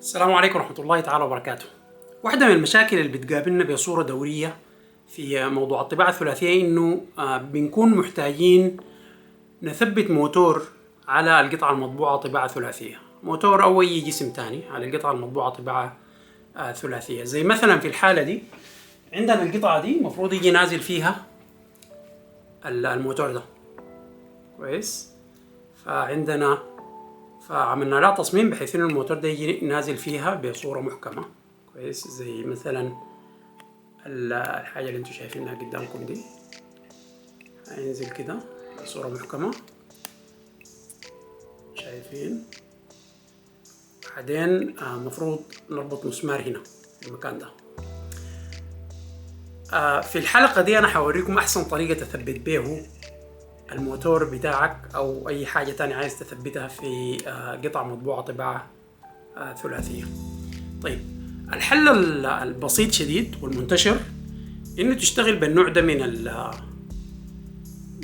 السلام عليكم ورحمة الله تعالى وبركاته. واحدة من المشاكل اللي بتقابلنا بصورة دورية في موضوع الطباعة الثلاثية إنه بنكون محتاجين نثبت موتور على القطعة المطبوعة طباعة ثلاثية، موتور أو أي جسم تاني على القطعة المطبوعة طباعة ثلاثية. زي مثلا في الحالة دي عندنا القطعة دي مفروض يجي نازل فيها الموتور ده كويس، فعملنا لها تصميم بحيث إنه الموتور ده يجي نازل فيها بصورة محكمة كويس. زي مثلا الحاجة اللي انتوا شايفينها قدامكم دي هينزل كده بصورة محكمة، شايفين؟ بعدين مفروض نربط مسمار هنا في المكان ده. في الحلقة دي أنا حوريكم أحسن طريقة تثبت به الموتور بتاعك أو أي حاجة تانية عايز تثبتها في قطعة مطبوعة طباعة ثلاثية. طيب، الحل البسيط شديد والمنتشر إنه تشتغل بالنوع ده من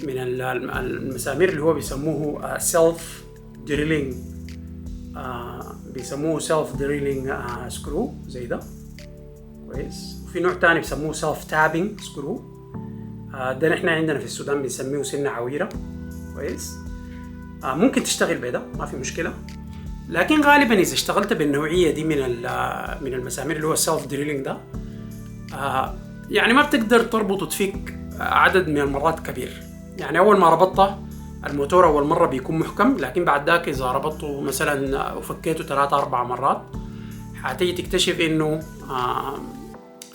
المسامير اللي هو بيسموه سيلف دريلينج، بيسموه سيلف دريلينج سكرو زي ده كويس. وفي نوع تاني بيسموه سيلف تابينج سكرو، ده نحن عندنا في السودان بنسميه سنة عويرة كويس. ممكن تشتغل بده ما في مشكلة، لكن غالبا إذا اشتغلت بالنوعية دي من المسامير اللي هو السيلف دريلينج ده يعني ما بتقدر تربط وتفك عدد من المرات كبير. يعني أول ما ربطته الموتور أول مرة بيكون محكم، لكن بعد ذاك إذا ربطته مثلا وفكيته 3-4 مرات حتيجي تكتشف إنه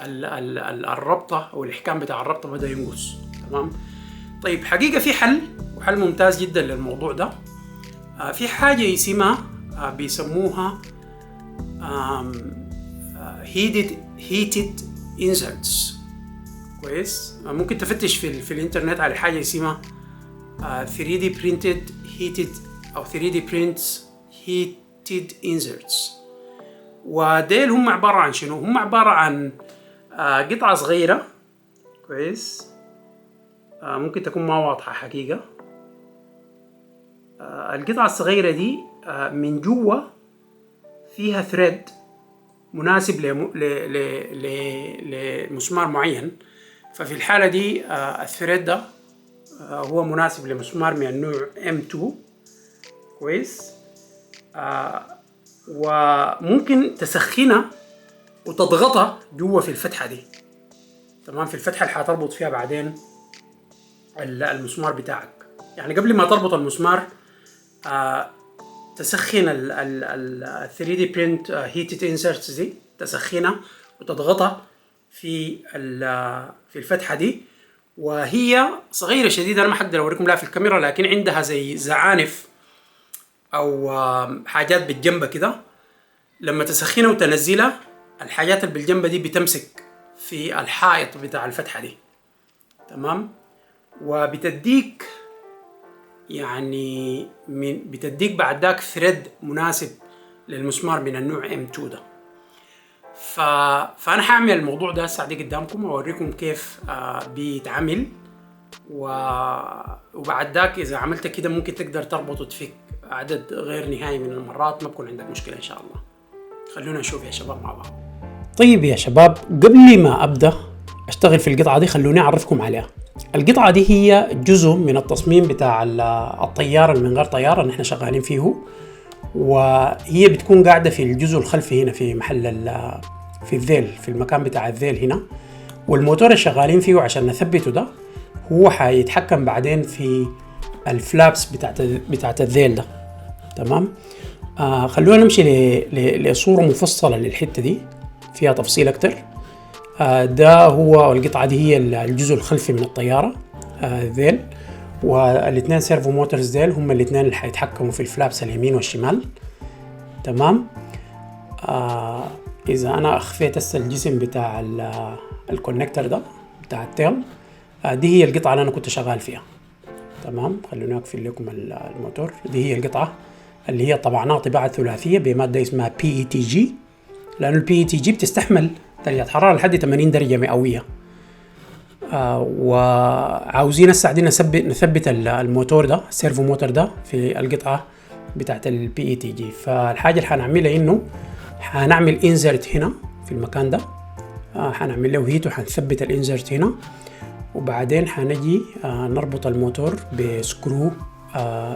الربطة أو الإحكام بتاع الربطة بدأ ينقص. تمام. طيب، حقيقة في حل وحل ممتاز جدا للموضوع ده. في حاجة اسمها بيسموها heated inserts كويس. ممكن تفتش في الانترنت على حاجة اسمها 3D printed heated أو 3D prints heated inserts. وديل هم عبارة عن شنو؟ هم عبارة عن قطعة صغيرة كويس، ممكن تكون ما واضحة حقيقة. القطعة الصغيرة دي من جوا فيها ثريد مناسب لمسمار معين. ففي الحالة دي الثريد ده هو مناسب لمسمار من النوع M2 كويس. وممكن تسخنها وتضغطها جوا في الفتحة دي. تمام. في الفتحة اللي حتربط فيها بعدين المسمار بتاعك. يعني قبل ما تربط المسمار تسخن ال 3D print heated inserts دي، تسخنها وتضغطها في الفتحة دي. وهي صغيرة شديدة، أنا ما حقدر أوريكم لها في الكاميرا، لكن عندها زي زعانف أو حاجات بالجنب كده. لما تسخنها وتنزلها الحاجات اللي بالجنب دي بتمسك في الحائط بتاع الفتحة دي. تمام. وبتديك يعني بتديك بعد ذاك ثريد مناسب للمسمار من النوع M2 ده. فأنا حاعمل الموضوع ده ساعدي قدامكم وأوريكم كيف بيتعمل. وبعد ذاك إذا عملت كده ممكن تقدر تربط وتفك عدد غير نهائي من المرات، ما بكون عندك مشكلة إن شاء الله. خلونا نشوف يا شباب مع بعض. طيب يا شباب، قبل ما أبدأ أشتغل في القطعة دي خلوني أعرفكم عليها. القطعة دي هي جزء من التصميم بتاع الطيارة من غير طيارة اللي احنا شغالين فيه، وهي بتكون قاعدة في الجزء الخلفي هنا في محل في الذيل، في المكان بتاع الذيل هنا. والموتور اللي شغالين فيه عشان نثبته ده هو حيتحكم بعدين في الفلابس بتاعت الذيل ده. تمام. خلونا نمشي لصورة مفصلة للحتة دي فيها تفصيل أكتر. ده هو القطعة دي هي الجزء الخلفي من الطيارة ذيل، والاثنين سيرفو موتورز ذيل هم الاثنين اللي حيتحكموا في الفلابس اليمين والشمال. تمام. إذا أنا أخفيت الجسم بتاع الكونكتر ده بتاع التيل، دي هي القطعة اللي أنا كنت شغال فيها. تمام. خلوني أقفل لكم الموتور. دي هي القطعة اللي هي طبعناها طباعة ثلاثية بمادة اسمها PETG، لأن PETG بتستحمل درجة حرارة لحد 80 درجة مئوية. وعاوزين دي نثبت الموتور ده، السيرفو موتور ده في القطعة بتاعت PETG. فالحاجة اللي حنعملها إنه حنعمل انزرت هنا في المكان ده، حنعمل له هيت وحنثبت الانزرت هنا، وبعدين حنجي نربط الموتور بسكرو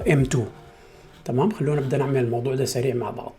M2. تمام، خلونا نبدأ نعمل الموضوع ده سريع مع بعض.